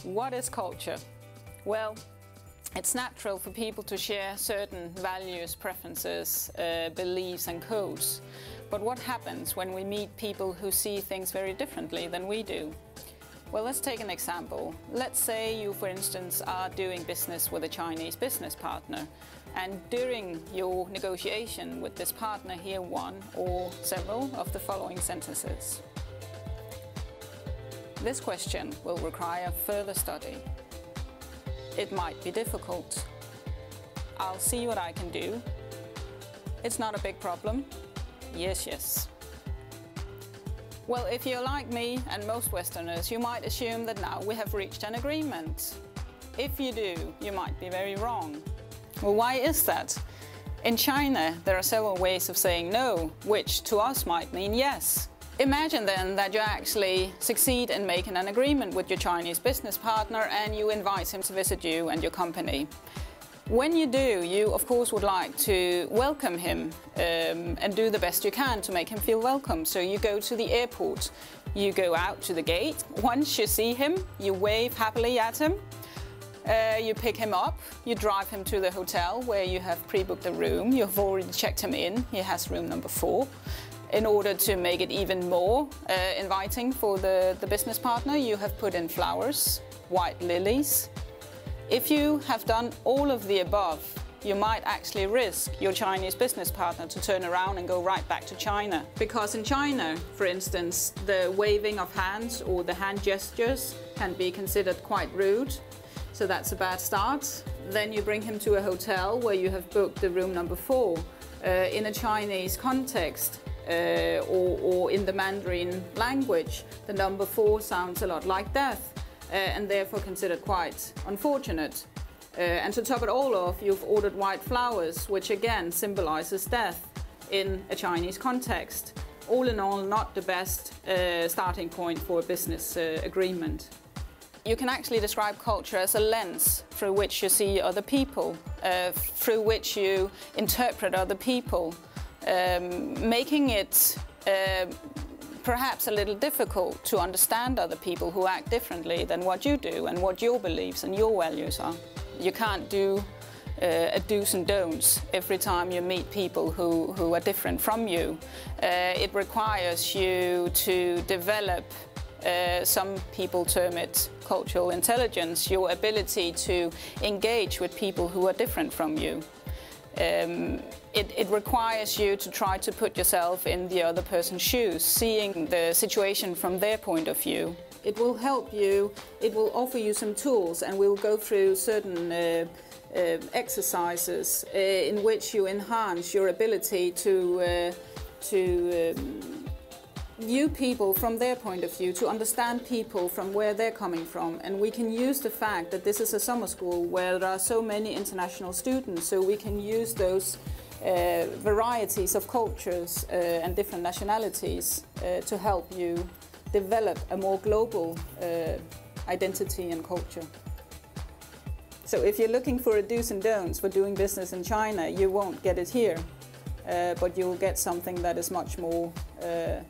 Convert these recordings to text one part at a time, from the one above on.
What is culture? Well, it's natural for people to share certain values, preferences, beliefs and codes. But what happens when we meet people who see things very differently than we do? Well, let's take an example. Let's say you, for instance, are doing business with a Chinese business partner, and during your negotiation with this partner, hear one or several of the following sentences. This question will require further study. It might be difficult. I'll see what I can do. It's not a big problem. Yes, yes. Well, if you're like me and most Westerners, you might assume that now we have reached an agreement. If you do, you might be very wrong. Well, why is that? In China, there are several ways of saying no, which to us might mean yes. Imagine then that you actually succeed in making an agreement with your Chinese business partner and you invite him to visit you and your company. When you do, you of course would like to welcome him and do the best you can to make him feel welcome. So you go to the airport, you go out to the gate. Once you see him, you wave happily at him. You pick him up, you drive him to the hotel where you have pre-booked a room. You've already checked him in, he has room number 4. In order to make it even more inviting for the business partner, you have put in flowers, white lilies. If you have done all of the above, you might actually risk your Chinese business partner to turn around and go right back to China. Because in China, for instance, the waving of hands or the hand gestures can be considered quite rude. So that's a bad start. Then you bring him to a hotel where you have booked the room number 4. In a Chinese context, or in the Mandarin language, the number 4 sounds a lot like death and therefore considered quite unfortunate. And to top it all off, you've ordered white flowers, which again symbolizes death in a Chinese context. All in all, not the best starting point for a business agreement. You can actually describe culture as a lens through which you see other people, through which you interpret other people. Making it perhaps a little difficult to understand other people who act differently than what you do and what your beliefs and your values are. You can't do a do's and don'ts every time you meet people who are different from you. It requires you to develop, some people term it cultural intelligence, your ability to engage with people who are different from you. It requires you to try to put yourself in the other person's shoes, seeing the situation from their point of view. It will help you, it will offer you some tools, and we'll go through certain exercises in which you enhance your ability to view people from their point of view, to understand people from where they're coming from. And we can use the fact that this is a summer school where there are so many international students, so we can use those varieties of cultures and different nationalities to help you develop a more global identity and culture. So if you're looking for a do's and don'ts for doing business in China, you won't get it here. But you'll get something that is much more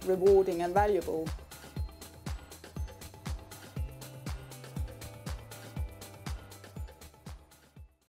rewarding and valuable.